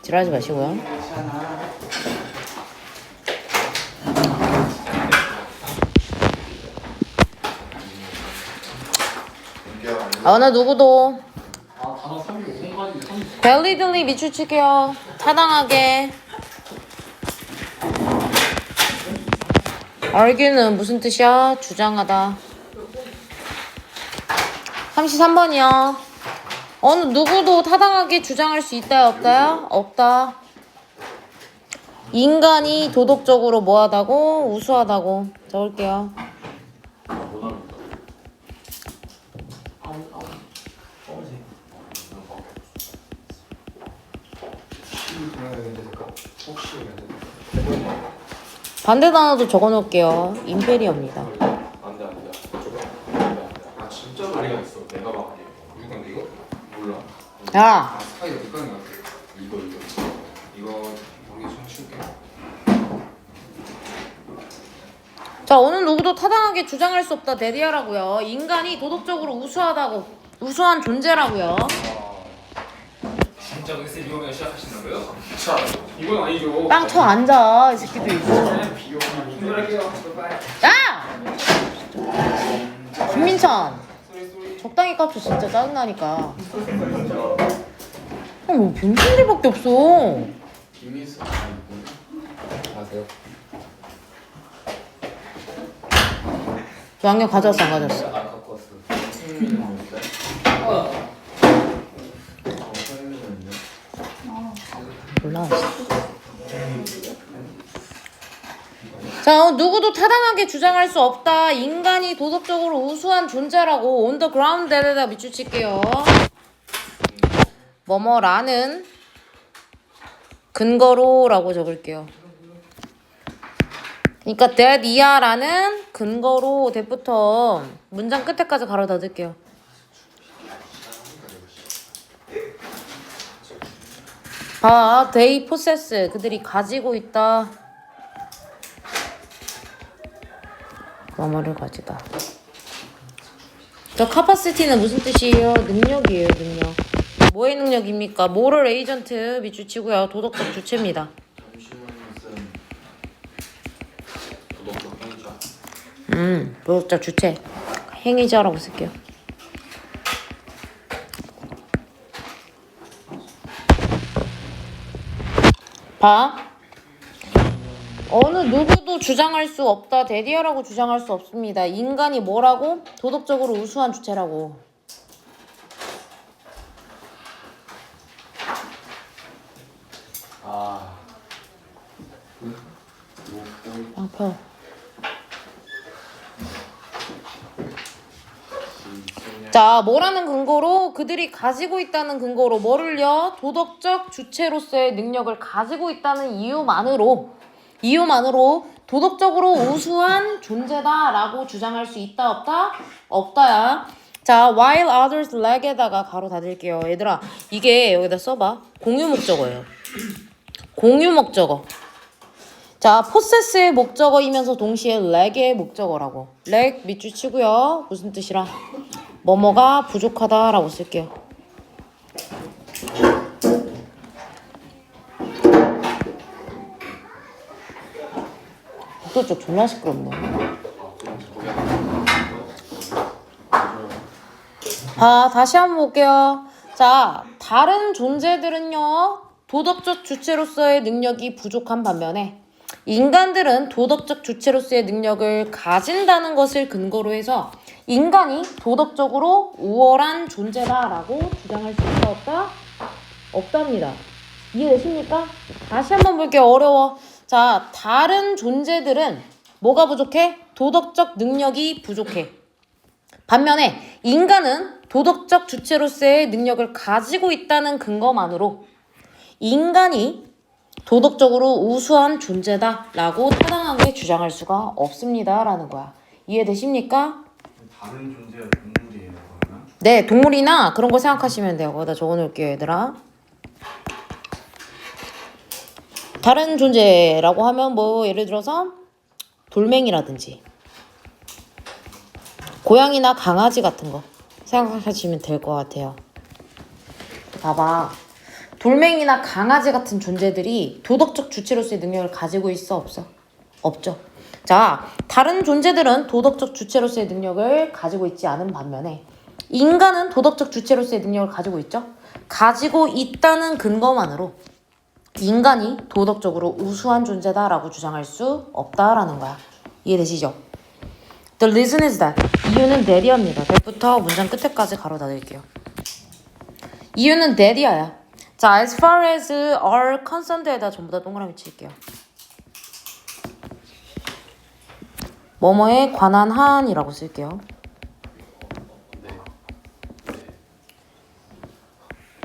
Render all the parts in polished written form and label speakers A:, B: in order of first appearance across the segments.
A: 지랄하지 마시고요. 어느 누구도 밸리들리 밑줄치게요. 타당하게. argue는 무슨 뜻이야? 주장하다. 33번이요. 어느 누구도 타당하게 주장할 수 있다요? 없다요? 없다. 인간이 도덕적으로 뭐하다고? 우수하다고. 적을게요. 반대 단어도 적어놓을게요. 임페리어입니다.
B: 안돼. 아 진짜 다리가 있어. 내가 봐볼게. 누구 건데 이거? 몰라.
A: 야!
B: 스파이더 누구 건데? 이거 우리 좀 치울게.
A: 자, 어느 누구도 타당하게 주장할 수 없다. 데디아라고요. 인간이 도덕적으로 우수하다고. 우수한 존재라고요.
B: 진짜 근데 이거면 시작하신다고요? 자, 이건 아니죠.
A: 빵 쳐 앉아. 이 새끼들 이거. 야! 김민찬. 적당히 깝쳐. 진짜 짜증나니까. 뭐 병신들밖에 없어.
B: 김민수 아세요?
A: 저 안경 가져왔어 안 가져왔어?
B: 안 갖고 왔어.
A: 몰라. 자, 누구도 타당하게 주장할 수 없다. 인간이 도덕적으로 우수한 존재라고. on the ground에다 밑줄칠게요. 뭐뭐라는 근거로라고 적을게요. 그러니까 that이야라는 근거로 that부터 문장 끝에까지 가로 닫을게요. 봐, they possess 그들이 가지고 있다. 뭐뭐를 가지다. 저 capacity는 무슨 뜻이에요? 능력이에요, 능력. 뭐의 능력입니까? moral agent 밑줄치고요. 도덕적 주체입니다. 도덕적 주체. 행위자라고 쓸게요. 봐. 어느 누구도 주장할 수 없다. 데디아라고 주장할 수 없습니다. 인간이 뭐라고? 도덕적으로 우수한 주체라고. 펴. 자, 뭐라는 근거로? 그들이 가지고 있다는 근거로 뭐를요? 도덕적 주체로서의 능력을 가지고 있다는 이유만으로 도덕적으로 우수한 존재다라고 주장할 수 있다 없다? 없다야. 자, while others lag에다가 가로 닫을게요. 얘들아, 이게 여기다 써봐. 공유 목적어예요. 공유 목적어. 자, possess의 목적어이면서 동시에 lag의 목적어라고. lag 밑줄 치고요. 무슨 뜻이라? 뭐뭐가 부족하다라고 쓸게요. 북도쪽 존나 시끄럽네. 다시 한번 볼게요. 자, 다른 존재들은요, 도덕적 주체로서의 능력이 부족한 반면에 인간들은 도덕적 주체로서의 능력을 가진다는 것을 근거로 해서 인간이 도덕적으로 우월한 존재다라고 주장할 수 있다 없다? 없답니다. 이해되십니까? 다시 한번 볼게요. 어려워. 자, 다른 존재들은 뭐가 부족해? 도덕적 능력이 부족해. 반면에 인간은 도덕적 주체로서의 능력을 가지고 있다는 근거만으로 인간이 도덕적으로 우수한 존재다라고 타당하게 주장할 수가 없습니다라는 거야. 이해되십니까?
C: 다른 존재가 동물이에요, 그러면?
A: 네, 동물이나 그런 거 생각하시면 돼요. 거기다 적어놓을게요, 얘들아. 다른 존재라고 하면 뭐 예를 들어서 돌멩이라든지 고양이나 강아지 같은 거 생각하시면 될 것 같아요. 봐봐. 돌멩이나 강아지 같은 존재들이 도덕적 주체로서의 능력을 가지고 있어 없어? 없죠. 자, 다른 존재들은 도덕적 주체로서의 능력을 가지고 있지 않은 반면에 인간은 도덕적 주체로서의 능력을 가지고 있죠. 가지고 있다는 근거만으로 인간이 도덕적으로 우수한 존재다라고 주장할 수 없다라는 거야. 이해되시죠? The reason is that. 이유는 that이랍니다. that부터 문장 끝에까지 가로 닫을게요. 이유는 that이야. 자, as far as are concerned에다 전부 다 동그라미 칠게요. 뭐뭐에 관한 한이라고 쓸게요.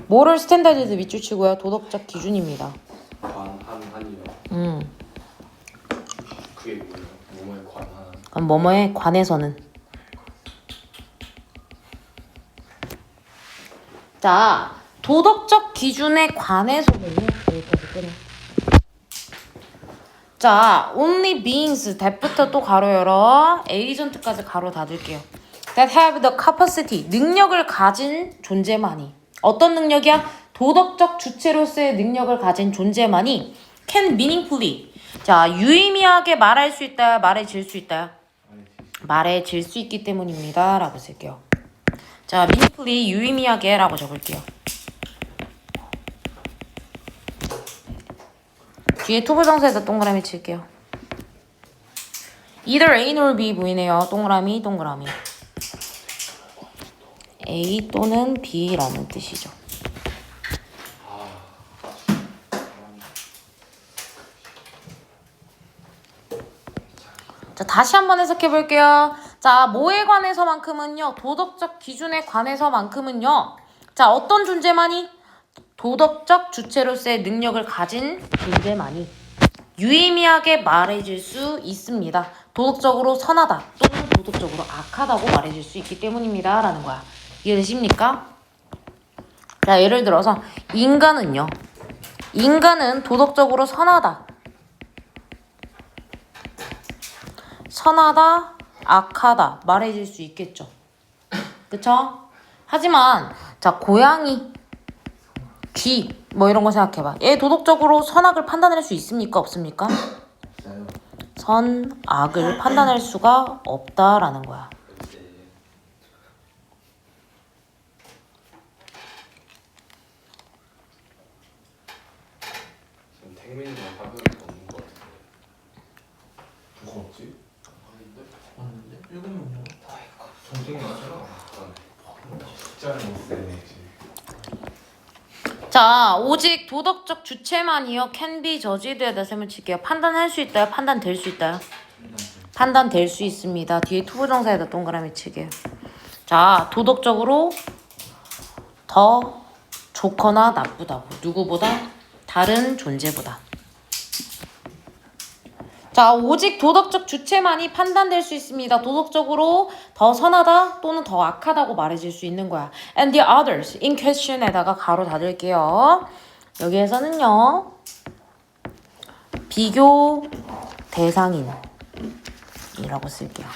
A: 모럴 스탠다드도 밑줄 치고요. 도덕적 기준입니다.
B: 한이요. 그게 뭐예요? 뭐뭐에 관한.
A: 그럼 뭐뭐에 관해서는. 자, 도덕적 기준에 관해서는요. 여기까지 끊어. 자, only beings that부터 또 가로 열어 agent까지 가로 닫을게요. that have the capacity 능력을 가진 존재만이 어떤 능력이야? 도덕적 주체로서의 능력을 가진 존재만이 can meaningfully 자 유의미하게 말할 수 있다 말해질 수 있다 말해질 수 있기 때문입니다 라고 쓸게요. 자 meaningfully 유의미하게 라고 적을게요. 뒤에 투부정사에다 동그라미 칠게요. either A nor B 보이네요. 동그라미 동그라미 A 또는 B라는 뜻이죠. 자, 다시 한번 해석해 볼게요. 자, 뭐에 관해서만큼은요. 도덕적 기준에 관해서만큼은요. 자, 어떤 존재만이 도덕적 주체로서의 능력을 가진 존재만이 유의미하게 말해질 수 있습니다. 도덕적으로 선하다 또는 도덕적으로 악하다고 말해질 수 있기 때문입니다. 라는 거야. 이해되십니까? 자, 예를 들어서 인간은요. 인간은 도덕적으로 선하다. 선하다, 악하다 말해질 수 있겠죠. 그쵸? 하지만 자, 고양이, 쥐 뭐 이런 거 생각해봐. 얘 도덕적으로 선악을 판단할 수 있습니까? 없습니까? 선악을 판단할 수가 없다라는 거야.
B: 지금 택민이랑 파견이 없는 것 같은데.
C: 누가 없지?
B: 아닌데?
C: 읽으면 뭐
B: 동생이 맞잖아.
C: 숫자를 못 쓰네 지금.
A: 자, 오직 도덕적 주체만이요. can be judged에다 셈을 칠게요. 판단할 수 있다요? 판단될 수 있다요? 판단될 수 있습니다. 뒤에 투부정사에다 동그라미 치게요. 자, 도덕적으로 더 좋거나 나쁘다고. 누구보다? 다른 존재보다. 자, 오직 도덕적 주체만이 판단될 수 있습니다. 도덕적으로 더 선하다 또는 더 악하다고 말해질 수 있는 거야. And the others in question에다가 가로 닫을게요. 여기에서는요. 비교 대상인이라고 쓸게요.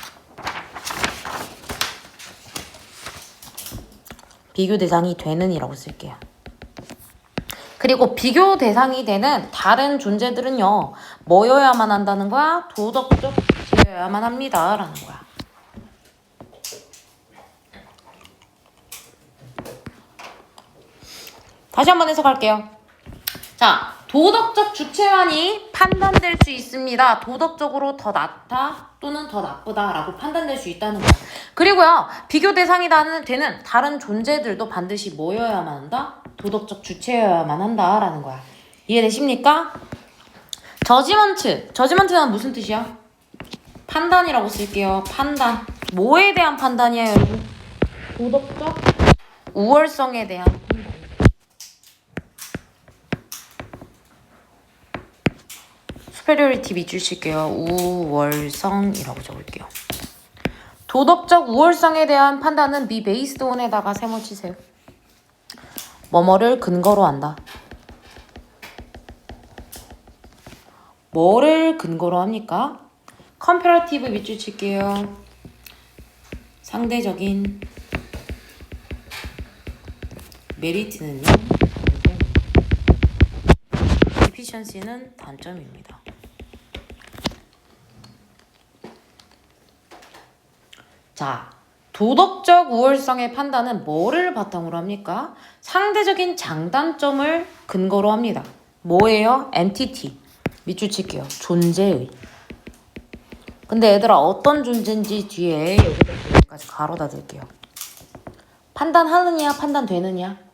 A: 비교 대상이 되는 이라고 쓸게요. 그리고 비교 대상이 되는 다른 존재들은요. 뭐여야만 한다는 거야? 도덕적 주체여야만 합니다. 라는 거야. 다시 한번 해석할게요. 자, 도덕적 주체만이 판단될 수 있습니다. 도덕적으로 더 낫다 또는 더 나쁘다라고 판단될 수 있다는 거야. 그리고요. 비교 대상이 되는 다른 존재들도 반드시 뭐여야만 한다? 도덕적 주체여야만 한다라는 거야. 이해되십니까? 저지먼트는 무슨 뜻이야? 판단이라고 쓸게요. 판단. 뭐에 대한 판단이에요, 여러분? 도덕적 우월성에 대한 판단. superiority 밑줄 칠게요. 우월성이라고 적을게요. 도덕적 우월성에 대한 판단은 be based on에다가 세모 치세요. 뭐뭐를 근거로 한다. 뭐를 근거로 합니까? comparative 밑줄 칠게요. 상대적인 메리트는요. deficiency는 단점입니다. 자, 도덕적 우월성의 판단은 뭐를 바탕으로 합니까? 상대적인 장단점을 근거로 합니다. 뭐예요? entity. 밑줄 칠게요. 존재의. 근데 얘들아 어떤 존재인지 뒤에 여기까지 가로 닫을게요. 판단하느냐 판단되느냐?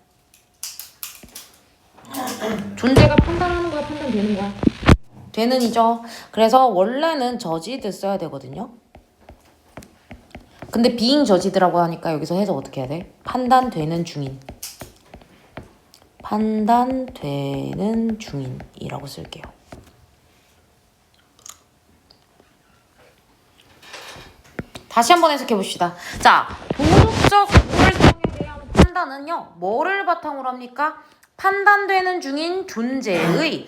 A: 존재가 판단하는 거야 판단되는 거야? 되는이죠. 그래서 원래는 저지드 써야 되거든요. 근데 being 저지드라고 하니까 여기서 해석 어떻게 해야 돼? 판단되는 중인. 판단되는 중인이라고 쓸게요. 다시 한번 해석해 봅시다. 자, 도덕적 우월성에 대한 판단은요. 뭐를 바탕으로 합니까? 판단되는 중인 존재의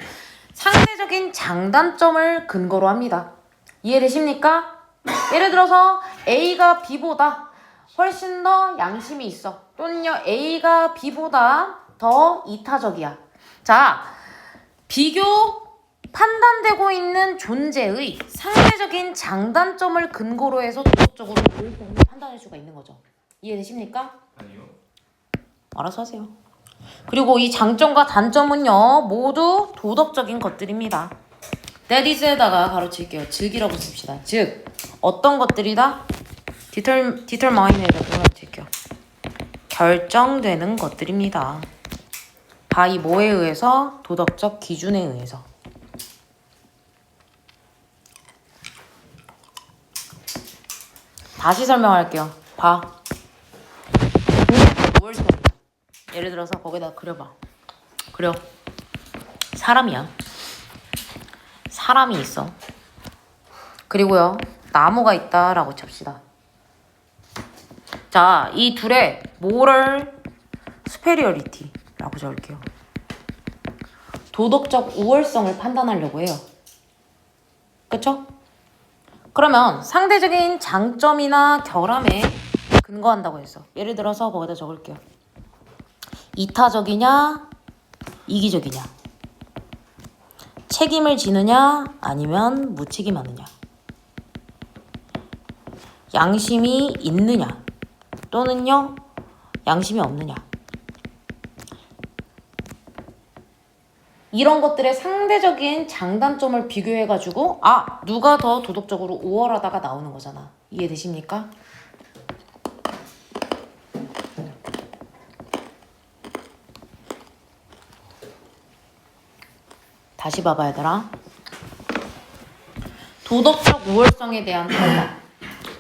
A: 상대적인 장단점을 근거로 합니다. 이해되십니까? 예를 들어서 A가 B보다 훨씬 더 양심이 있어. 또는요 A가 B보다 더 이타적이야. 자, 비교 판단되고 있는 존재의 상대적인 장단점을 근거로 해서 도덕적으로 우월성을 판단할 수가 있는 거죠. 이해되십니까?
C: 아니요.
A: 알아서 하세요. 그리고 이 장점과 단점은요 모두 도덕적인 것들입니다. That is에다가 가로칠게요. 즉이라고 씁시다. 즉 어떤 것들이다? determine에다가 가로칠게요. 결정되는 것들입니다. by 뭐에 의해서? 도덕적 기준에 의해서. 다시 설명할게요. 봐. 우월성. 예를 들어서 거기다 그려봐. 그려. 사람이야. 사람이 있어. 그리고요. 나무가 있다라고 칩시다. 자, 이 둘의 moral superiority라고 적을게요. 도덕적 우월성을 판단하려고 해요. 그쵸? 그러면 상대적인 장점이나 결함에 근거한다고 했어. 예를 들어서 거기다 적을게요. 이타적이냐, 이기적이냐. 책임을 지느냐, 아니면 무책임하느냐. 양심이 있느냐, 또는요, 양심이 없느냐. 이런 것들의 상대적인 장단점을 비교해가지고 누가 더 도덕적으로 우월하다가 나오는 거잖아. 이해되십니까? 다시 봐봐 얘들아. 도덕적 우월성에 대한 판단.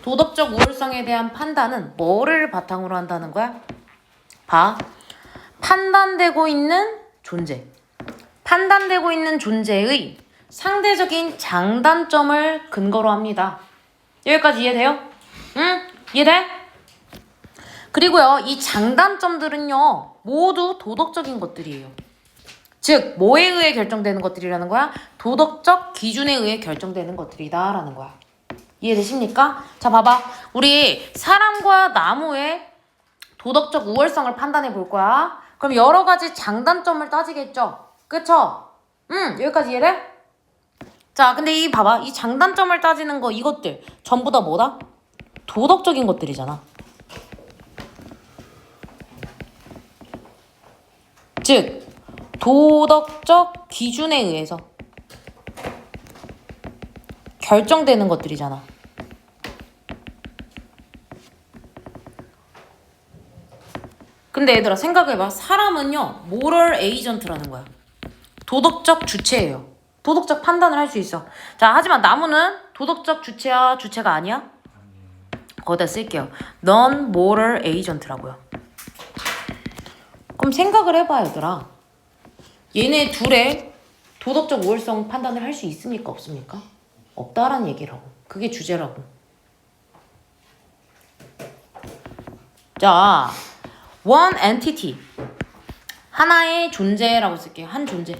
A: 도덕적 우월성에 대한 판단은 뭐를 바탕으로 한다는 거야? 봐. 판단되고 있는 존재. 판단되고 있는 존재의 상대적인 장단점을 근거로 합니다. 여기까지 이해돼요? 응? 이해돼? 그리고요, 이 장단점들은요, 모두 도덕적인 것들이에요. 즉, 뭐에 의해 결정되는 것들이라는 거야? 도덕적 기준에 의해 결정되는 것들이다 라는 거야. 이해되십니까? 자, 봐봐. 우리 사람과 나무의 도덕적 우월성을 판단해 볼 거야. 그럼 여러 가지 장단점을 따지겠죠? 그쵸? 여기까지 이해돼? 자, 근데 이 봐봐. 이 장단점을 따지는 거 이것들 전부 다 뭐다? 도덕적인 것들이잖아. 즉, 도덕적 기준에 의해서 결정되는 것들이잖아. 근데 얘들아 생각해봐. 사람은요 모럴 에이전트라는 거야. 도덕적 주체예요. 도덕적 판단을 할 수 있어. 자, 하지만 나무는 도덕적 주체야 주체가 아니야? 거기다 쓸게요. non-moral agent라고요. 그럼 생각을 해봐 얘들아. 얘네 둘의 도덕적 우월성 판단을 할 수 있습니까 없습니까? 없다라는 얘기라고. 그게 주제라고. 자, one entity. 하나의 존재라고 쓸게요. 한 존재.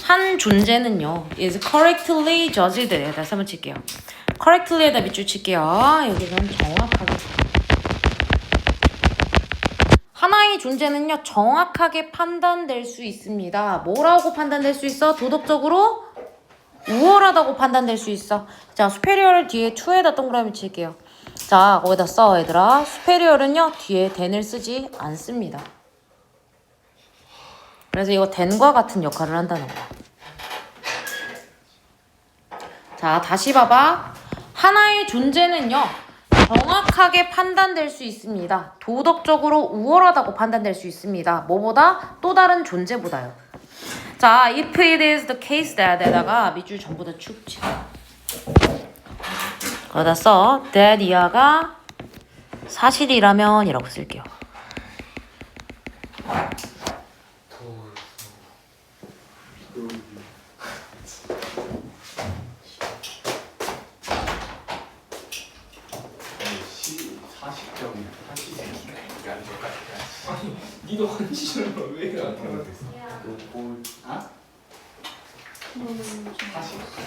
A: 한 존재는요 is correctly judged. 다시 한번 칠게요. correctly에다 밑줄 칠게요. 여기는 정확하게. 하나의 하나의 존재는요 정확하게 판단될 수 있습니다. 뭐라고 판단될 수 있어? 도덕적으로 우월하다고 판단될 수 있어. 자, superior을 뒤에 to에다 동그라미 칠게요. 자, 거기다 써 얘들아. superior은요 뒤에 than을 쓰지 않습니다. 그래서 이거 than과 같은 역할을 한다는 거야. 자, 다시 봐봐. 하나의 존재는요 정확하게 판단될 수 있습니다. 도덕적으로 우월하다고 판단될 수 있습니다. 뭐보다? 또 다른 존재보다요. 자, if it is the case that에다가 밑줄 전부 다 쭉 치고 거기다 써 that 이하가 사실이라면 이라고 쓸게요.
B: 니도 한시를 왜 해?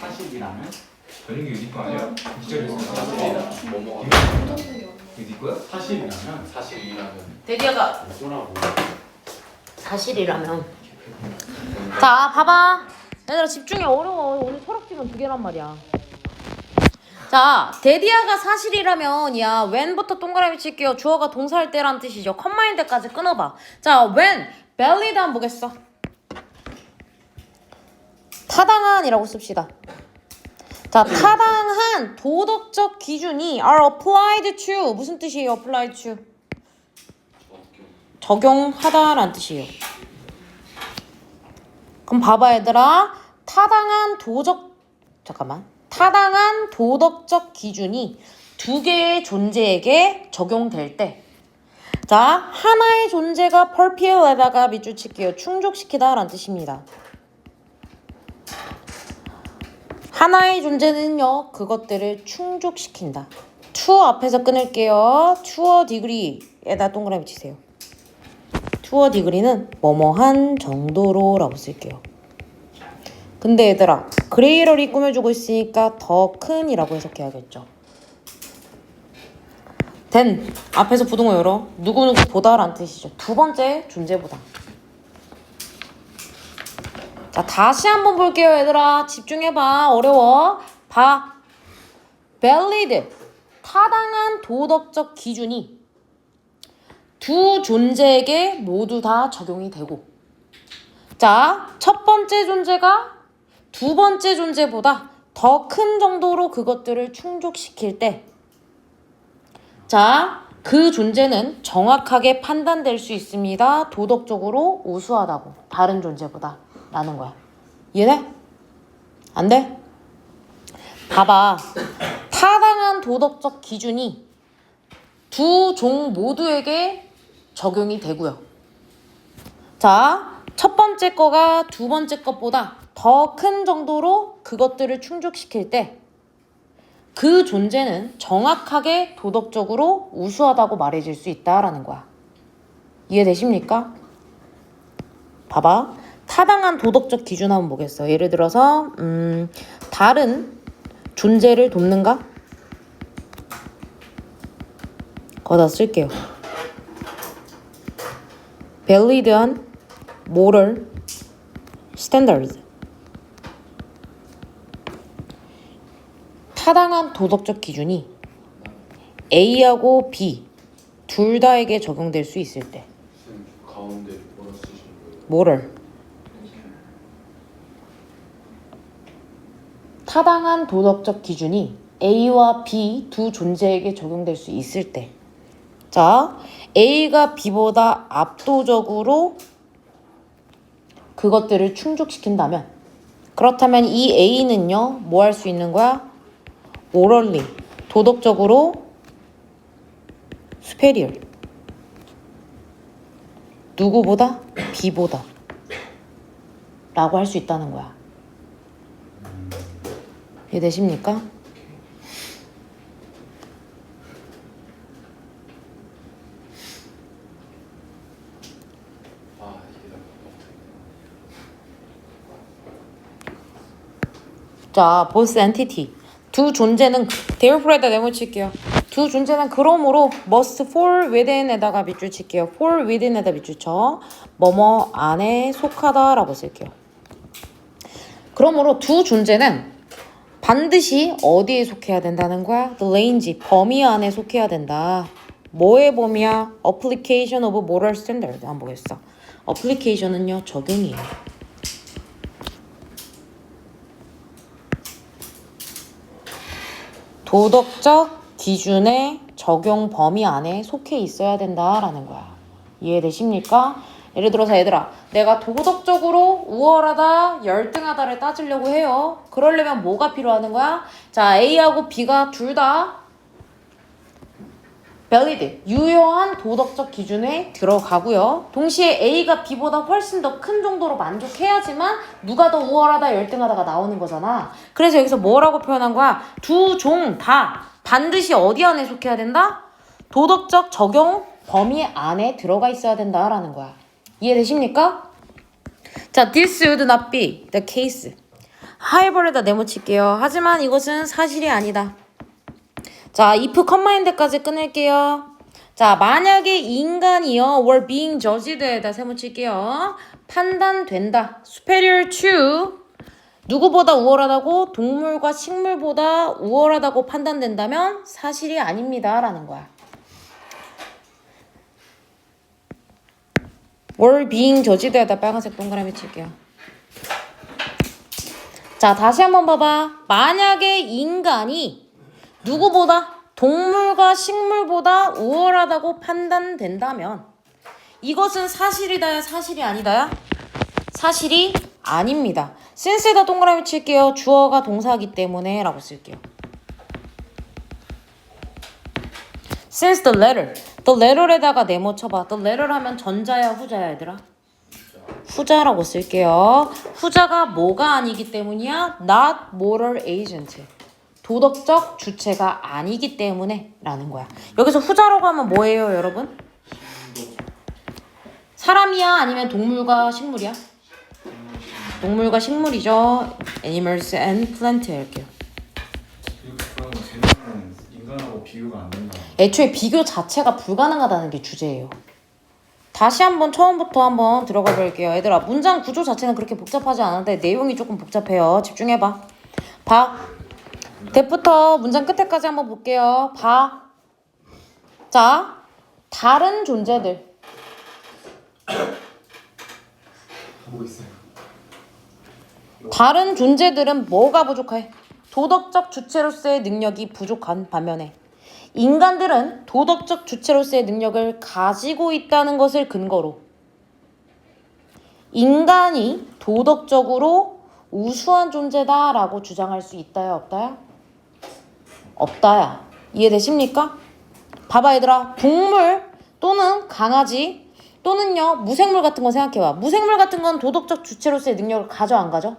D: 사실이라면
C: 저녁에 이거 거 아니야? 기절했어.
B: 뭐 먹어?
C: 이거 네 거야?
D: 사실이라면
B: 사실이라면
A: 데디아가
D: 뭐라고?
A: 사실이라면. 자, 봐봐. 얘들아 집중해. 어려워. 오늘 철학지문 2개란 말이야. 자, 데디아가 사실이라면 야 when부터 동그라미 칠게요. 주어가 동사할 때란 뜻이죠. 컴마인드까지 끊어봐. 자, when valid 하면 뭐겠어? 타당한이라고 씁시다. 자, 타당한 도덕적 기준이 are applied to 무슨 뜻이에요? applied to 적용하다라는 뜻이에요. 그럼 봐봐 얘들아. 타당한 도덕적 기준이 두 개의 존재에게 적용될 때, 자, 하나의 존재가 fulfill에다가 밑줄 칠게요. 충족시키다 라는 뜻입니다. 하나의 존재는요 그것들을 충족시킨다. to 앞에서 끊을게요. to a degree에다 동그라미 치세요. to a degree는 뭐뭐한 정도로 라고 쓸게요. 근데 얘들아 그레이럴이 꾸며주고 있으니까 더 큰이라고 해석해야겠죠. then 앞에서 부등호 열어. 누구누구 보다라는 뜻이죠. 두 번째 존재보다. 자, 다시 한번 볼게요 얘들아. 집중해봐. 어려워. 봐. valid 타당한 도덕적 기준이 두 존재에게 모두 다 적용이 되고, 자, 첫 번째 존재가 두 번째 존재보다 더 큰 정도로 그것들을 충족시킬 때, 자, 그 존재는 정확하게 판단될 수 있습니다. 도덕적으로 우수하다고 다른 존재보다 라는 거야. 이해돼? 안 돼? 봐봐. 타당한 도덕적 기준이 두 종 모두에게 적용이 되고요. 자, 첫 번째 거가 두 번째 것보다 더 큰 정도로 그것들을 충족시킬 때 그 존재는 정확하게 도덕적으로 우수하다고 말해질 수 있다라는 거야. 이해되십니까? 봐봐. 타당한 도덕적 기준 하면 뭐겠어? 예를 들어서 다른 존재를 돕는가? 거기다 쓸게요. valid한 moral standards. 타당한 도덕적 기준이 A하고 B 둘 다에게 적용될 수 있을 때,
B: 쌤 가운데 뭐라 쓰시는 거예요?
A: moral 타당한 도덕적 기준이 A와 B 두 존재에게 적용될 수 있을 때, 자, A가 B보다 압도적으로 그것들을 충족시킨다면, 그렇다면 이 A는요 뭐 할 수 있는 거야? morally 도덕적으로 superior 누구보다? B보다 라고 할 수 있다는 거야. 이해되십니까? 자, both entity 두 존재는 데어프레다 네모 칠게요. 두 존재는 그러므로 must fall within에다가 밑줄 칠게요. fall within에다 밑줄 쳐. 뭐뭐 안에 속하다라고 쓸게요. 그러므로 두 존재는 반드시 어디에 속해야 된다는 거야? The range, 범위 안에 속해야 된다. 뭐의 범위야? Application of moral standard. 한번 보겠어. application은요, 적용이에요. 도덕적 기준의 적용 범위 안에 속해 있어야 된다라는 거야. 이해되십니까? 예를 들어서 얘들아, 내가 도덕적으로 우월하다, 열등하다를 따지려고 해요. 그러려면 뭐가 필요하는 거야? 자, A하고 B가 둘 다 valid, 유효한 도덕적 기준에 들어가고요. 동시에 A가 B보다 훨씬 더 큰 정도로 만족해야지만 누가 더 우월하다, 열등하다가 나오는 거잖아. 그래서 여기서 뭐라고 표현한 거야? 두 종 다 반드시 어디 안에 속해야 된다? 도덕적 적용 범위 안에 들어가 있어야 된다라는 거야. 이해되십니까? 자, this would not be the case. 하이버에다 네모칠게요. 하지만 이것은 사실이 아니다. 자, if 컴마인드까지 끊을게요. 자, 만약에 인간이요 were being judged에다 세모칠게요. 판단된다. superior to 누구보다 우월하다고 동물과 식물보다 우월하다고 판단된다면 사실이 아닙니다 라는 거야. were being judged에다 빨간색 동그라미 칠게요. 자, 다시 한번 봐봐. 만약에 인간이 누구보다 동물과 식물보다 우월하다고 판단된다면 이것은 사실이다야 사실이 아니다야? 사실이 아닙니다. since에다 동그라미 칠게요. 주어가 동사이기 때문에 라고 쓸게요. since the letter. the letter에다가 네모 쳐봐. the letter 하면 전자야 후자야 얘들아? 후자라고 쓸게요. 후자가 뭐가 아니기 때문이야? not moral agent. 도덕적 주체가 아니기 때문에 라는 거야. 여기서 후자라고 하면 뭐예요 여러분? 사람이야 아니면 동물과 식물이야? 동물과 식물이죠. animals and plant 할게요.
C: 그런 거 쟤는 인간하고 비교가 안 된다.
A: 애초에 비교 자체가 불가능하다는 게 주제예요. 다시 한번 처음부터 한번 들어가 볼게요. 얘들아, 문장 구조 자체는 그렇게 복잡하지 않은데 내용이 조금 복잡해요. 집중해봐. 봐. 대부터 문장 끝에까지 한번 볼게요. 봐. 자, 다른 존재들.
C: 보고 있어요.
A: 다른 존재들은 뭐가 부족해? 도덕적 주체로서의 능력이 부족한 반면에 인간들은 도덕적 주체로서의 능력을 가지고 있다는 것을 근거로 인간이 도덕적으로 우수한 존재다라고 주장할 수 있다야 없다야? 없다야. 이해되십니까? 봐봐 얘들아. 동물 또는 강아지 또는요 무생물 같은 거 생각해봐. 무생물 같은 건 도덕적 주체로서의 능력을 가져 안 가져?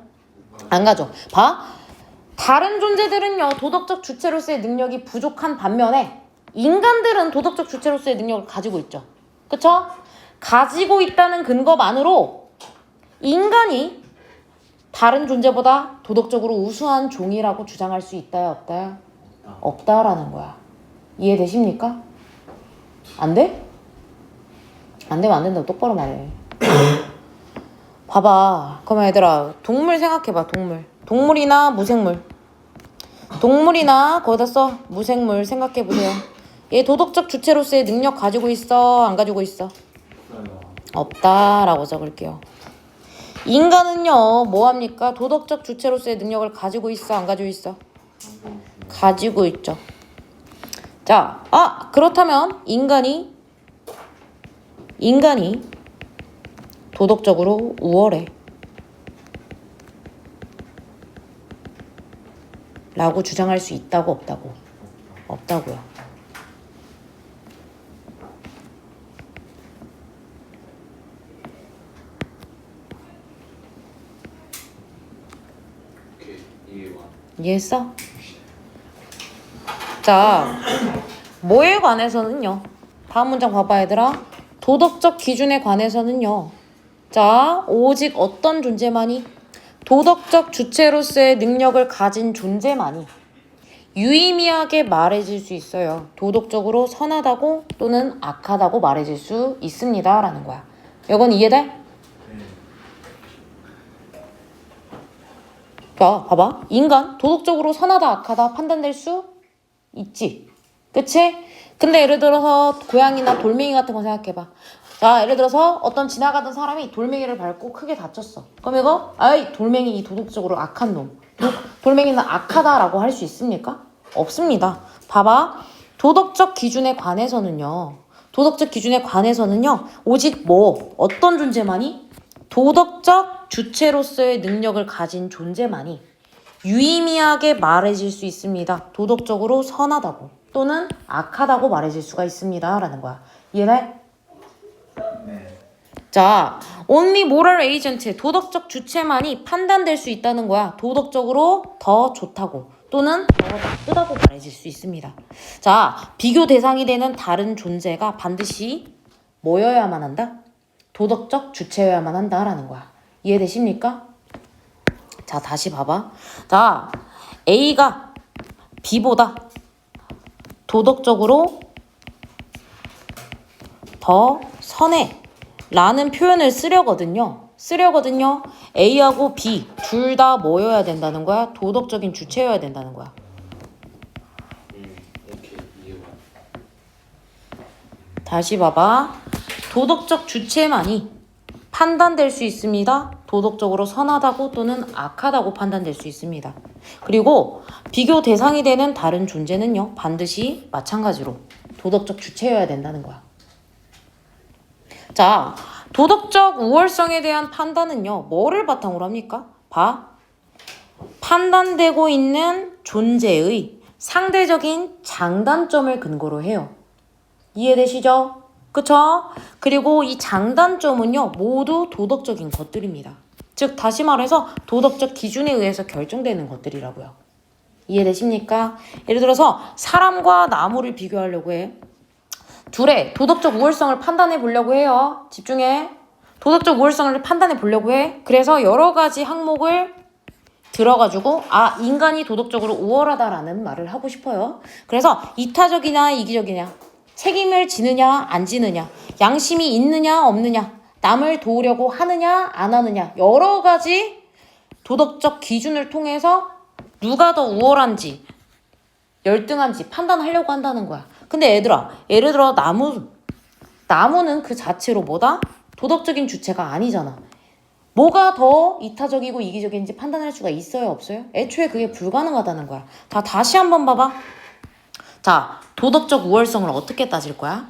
A: 안 가져. 봐. 다른 존재들은요 도덕적 주체로서의 능력이 부족한 반면에 인간들은 도덕적 주체로서의 능력을 가지고 있죠. 그쵸? 가지고 있다는 근거만으로 인간이 다른 존재보다 도덕적으로 우수한 종이라고 주장할 수 있다야 없다야? 없다라는 거야. 이해되십니까? 안 돼? 안 되면 안 된다고 똑바로 말해. 봐봐. 그러면 얘들아 동물 생각해봐. 동물이나 무생물. 동물이나 거기다 써. 무생물 생각해보세요. 얘 도덕적 주체로서의 능력 가지고 있어? 안 가지고 있어? 없다라고 적을게요. 인간은요 뭐합니까? 도덕적 주체로서의 능력을 가지고 있어? 안 가지고 있어? 가지고 있죠. 자, 그렇다면 인간이 도덕적으로 우월해 라고 주장할 수 있다고 없다고? 없다고요.
B: 오케이 이해와.
A: 이해했어? 자, 뭐에 관해서는요? 다음 문장 봐봐 얘들아. 도덕적 기준에 관해서는요. 자, 오직 어떤 존재만이? 도덕적 주체로서의 능력을 가진 존재만이 유의미하게 말해질 수 있어요. 도덕적으로 선하다고 또는 악하다고 말해질 수 있습니다. 라는 거야. 이건 이해돼?
C: 네.
A: 자, 봐봐. 인간 도덕적으로 선하다 악하다 판단될 수 있지. 그치? 근데 예를 들어서 고양이나 돌멩이 같은 거 생각해봐. 자, 예를 들어서 어떤 지나가던 사람이 돌멩이를 밟고 크게 다쳤어. 그럼 이거 아이 돌멩이 이 도덕적으로 악한 놈. 돌멩이는 악하다라고 할 수 있습니까? 없습니다. 봐봐. 도덕적 기준에 관해서는요. 오직 뭐 어떤 존재만이 도덕적 주체로서의 능력을 가진 존재만이 유의미하게 말해질 수 있습니다. 도덕적으로 선하다고 또는 악하다고 말해질 수가 있습니다. 라는 거야. 이해돼?
C: 네.
A: 자, only moral agent, 도덕적 주체만이 판단될 수 있다는 거야. 도덕적으로 더 좋다고 또는 더 나쁘다고 말해질 수 있습니다. 자, 비교 대상이 되는 다른 존재가 반드시 뭐여야만 한다? 도덕적 주체여야만 한다라는 거야. 이해되십니까? 자, 다시 봐봐. 자, A가 B보다 도덕적으로 더 선해 라는 표현을 쓰려거든요. A하고 B 둘 다 뭐여야 된다는 거야? 도덕적인 주체여야 된다는 거야.
B: 오케이 이해가.
A: 다시 봐봐. 도덕적 주체만이 판단될 수 있습니다. 도덕적으로 선하다고 또는 악하다고 판단될 수 있습니다. 그리고 비교 대상이 되는 다른 존재는요. 반드시 마찬가지로 도덕적 주체여야 된다는 거야. 자, 도덕적 우월성에 대한 판단은요. 뭐를 바탕으로 합니까? 판단되고 있는 존재의 상대적인 장단점을 근거로 해요. 이해되시죠? 그쵸? 그리고 이 장단점은요. 모두 도덕적인 것들입니다. 즉 다시 말해서 도덕적 기준에 의해서 결정되는 것들이라고요. 이해되십니까? 예를 들어서 사람과 나무를 비교하려고 해. 둘의 도덕적 우월성을 판단해 보려고 해요. 집중해. 도덕적 우월성을 판단해 보려고 해. 그래서 여러 가지 항목을 들어가지고 인간이 도덕적으로 우월하다라는 말을 하고 싶어요. 그래서 이타적이냐 이기적이냐, 책임을 지느냐 안 지느냐, 양심이 있느냐 없느냐, 남을 도우려고 하느냐 안 하느냐, 여러 가지 도덕적 기준을 통해서 누가 더 우월한지 열등한지 판단하려고 한다는 거야. 근데 얘들아, 예를 들어 나무는 그 자체로 뭐다? 도덕적인 주체가 아니잖아. 뭐가 더 이타적이고 이기적인지 판단할 수가 있어요 없어요? 애초에 그게 불가능하다는 거야. 다시 한번 봐봐. 자, 도덕적 우월성을 어떻게 따질 거야?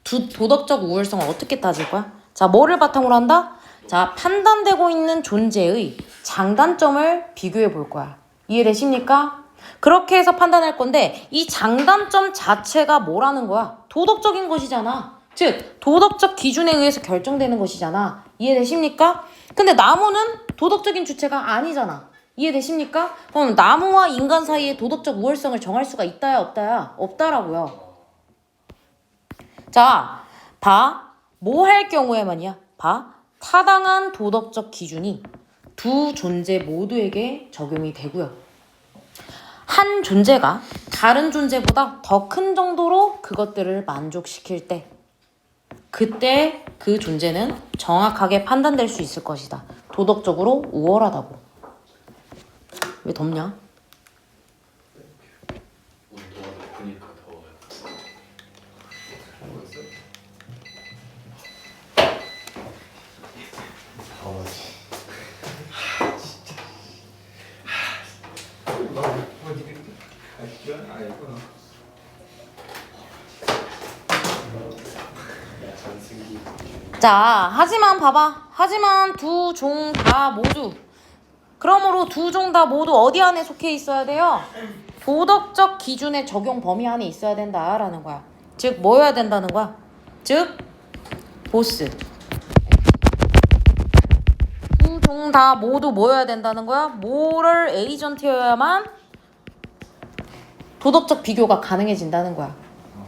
A: 도덕적 우월성을 어떻게 따질 거야? 자, 뭐를 바탕으로 한다? 자, 판단되고 있는 존재의 장단점을 비교해 볼 거야. 이해되십니까? 그렇게 해서 판단할 건데 이 장단점 자체가 뭐라는 거야? 도덕적인 것이잖아. 즉 도덕적 기준에 의해서 결정되는 것이잖아. 이해되십니까? 근데 나무는 도덕적인 주체가 아니잖아. 이해되십니까? 그럼 나무와 인간 사이에 도덕적 우월성을 정할 수가 있다야 없다야? 없다라고요. 자, 뭐 할 경우에만이야? 타당한 도덕적 기준이 두 존재 모두에게 적용이 되고요. 한 존재가 다른 존재보다 더 큰 정도로 그것들을 만족시킬 때 그때 그 존재는 정확하게 판단될 수 있을 것이다. 도덕적으로 우월하다고. 왜 덥냐?
B: 온도가 높으니까 더워요.
C: 더워지.
A: 자, 하지만 봐봐. 하지만 두 종 다 모두 그러므로 두 종 다 모두 어디 안에 속해 있어야 돼요? 도덕적 기준의 적용 범위 안에 있어야 된다라는 거야. 즉 뭐여야 된다는 거야? 즉 보스. 두 종 다 모두 뭐여야 된다는 거야? 모럴 에이전트여야만 도덕적 비교가 가능해진다는 거야.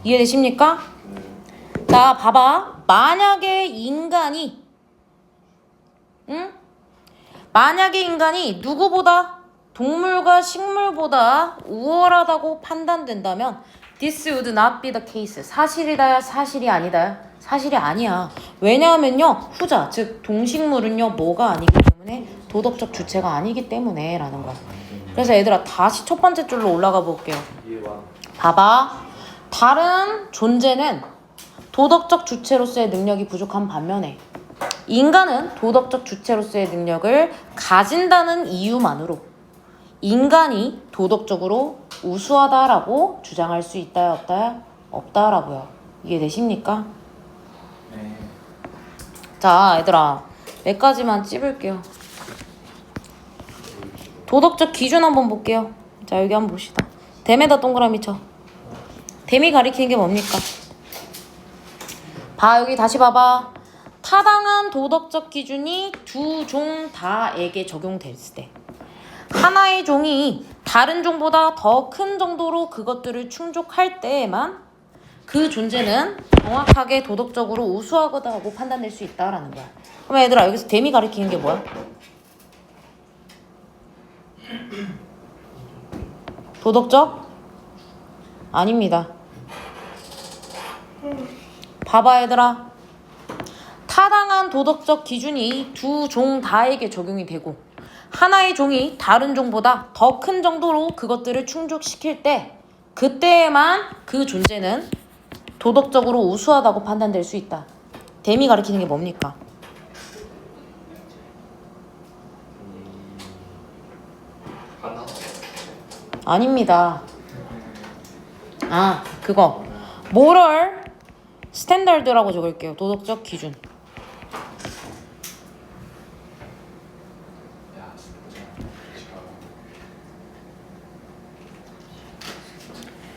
A: 이해되십니까? 자, 봐봐. 만약에 인간이 누구보다 동물과 식물보다 우월하다고 판단된다면 this would not be the case. 사실이다야 사실이 아니다야 사실이 아니야. 왜냐하면요 후자 즉 동식물은요 뭐가 아니기 때문에 도덕적 주체가 아니기 때문에 라는 거야. 그래서 얘들아 다시 첫 번째 줄로 올라가 볼게요. 봐봐. 다른 존재는 도덕적 주체로서의 능력이 부족한 반면에 인간은 도덕적 주체로서의 능력을 가진다는 이유만으로 인간이 도덕적으로 우수하다라고 주장할 수 있다야 없다야? 없다라고요. 이해되십니까?
C: 네.
A: 자 얘들아 몇 가지만 찝을게요. 도덕적 기준 한번 볼게요. 자 여기 한번 봅시다. 댐에다 동그라미 쳐. 댐이 가리키는 게 뭡니까? 봐 여기 다시 봐봐. 타당한 도덕적 기준이 두 종 다에게 적용됐을 때 하나의 종이 다른 종보다 더 큰 정도로 그것들을 충족할 때에만 그 존재는 정확하게 도덕적으로 우수하다고 판단될 수 있다라는 거야. 그럼 얘들아 여기서 댐이 가리키는 게 뭐야? 도덕적? 아닙니다. 봐봐 얘들아. 타당한 도덕적 기준이 두 종 다에게 적용이 되고 하나의 종이 다른 종보다 더 큰 정도로 그것들을 충족시킬 때 그때에만 그 존재는 도덕적으로 우수하다고 판단될 수 있다. 댐이 가리키는 게 뭡니까?
B: 하나.
A: 아닙니다. 아 그거 모럴 스탠다드라고 적을게요. 도덕적 기준.
B: 야 진짜.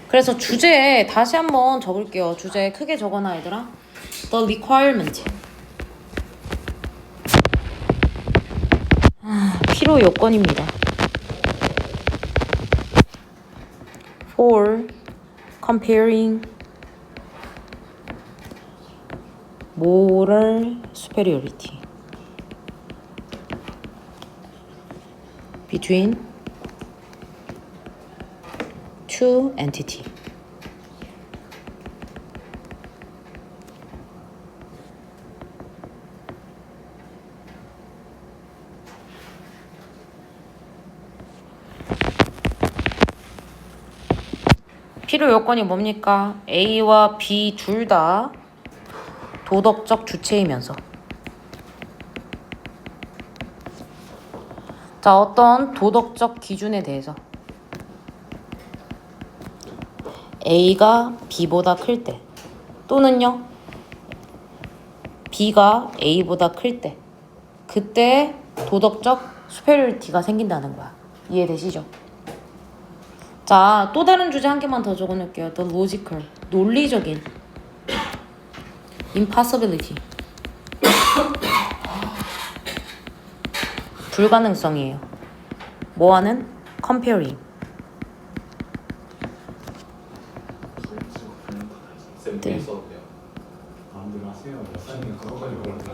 A: 그래서 주제에 다시 한번 적을게요. 주제에 크게 적어놔 얘들아. The requirement. 필요 요건입니다. For comparing moral superiority between two entity. 필요 요건이 뭡니까? A와 B 둘 다 도덕적 주체이면서 자 어떤 도덕적 기준에 대해서 A가 B보다 클 때 또는요 B가 A보다 클 때 그때 도덕적 superiority가 생긴다는 거야. 이해되시죠? 자 또 다른 주제 한 개만 더 적어놓을게요. The logical 논리적인 impossibility 불가능성이에요. 뭐하는? comparing
B: 쌤
A: 네.
B: 있었는데요.
D: 마음대로 하세요.
C: 사장님 그거까지 몰랐다.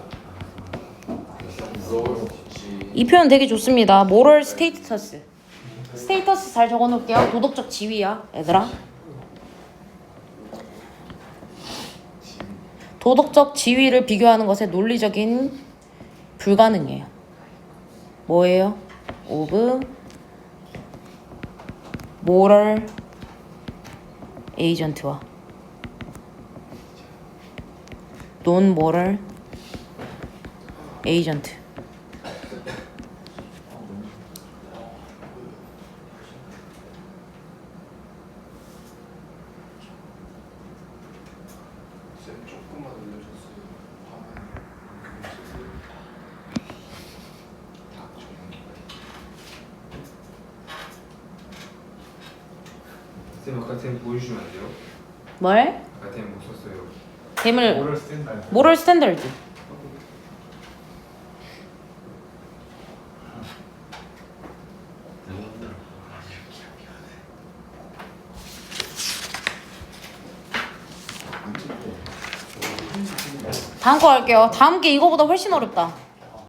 A: 이 표현 되게 좋습니다. moral status 스테이터스 잘 적어놓을게요. 도덕적 지위야 얘들아. 도덕적 지위를 비교하는 것에 논리적인 불가능이에요. 뭐예요? of moral agent와 non-moral agent.
B: 쌤 조금만 올려줬어요. 화면. 다
C: 쌤 아까 템 보여주시면 안 돼요?
A: 뭘?
C: 아까 템 못 썼어요.
A: 댐을
C: 모럴 스탠다드.
A: moral standard. 다음 거 할게요. 다음 게 이거보다 훨씬 어렵다.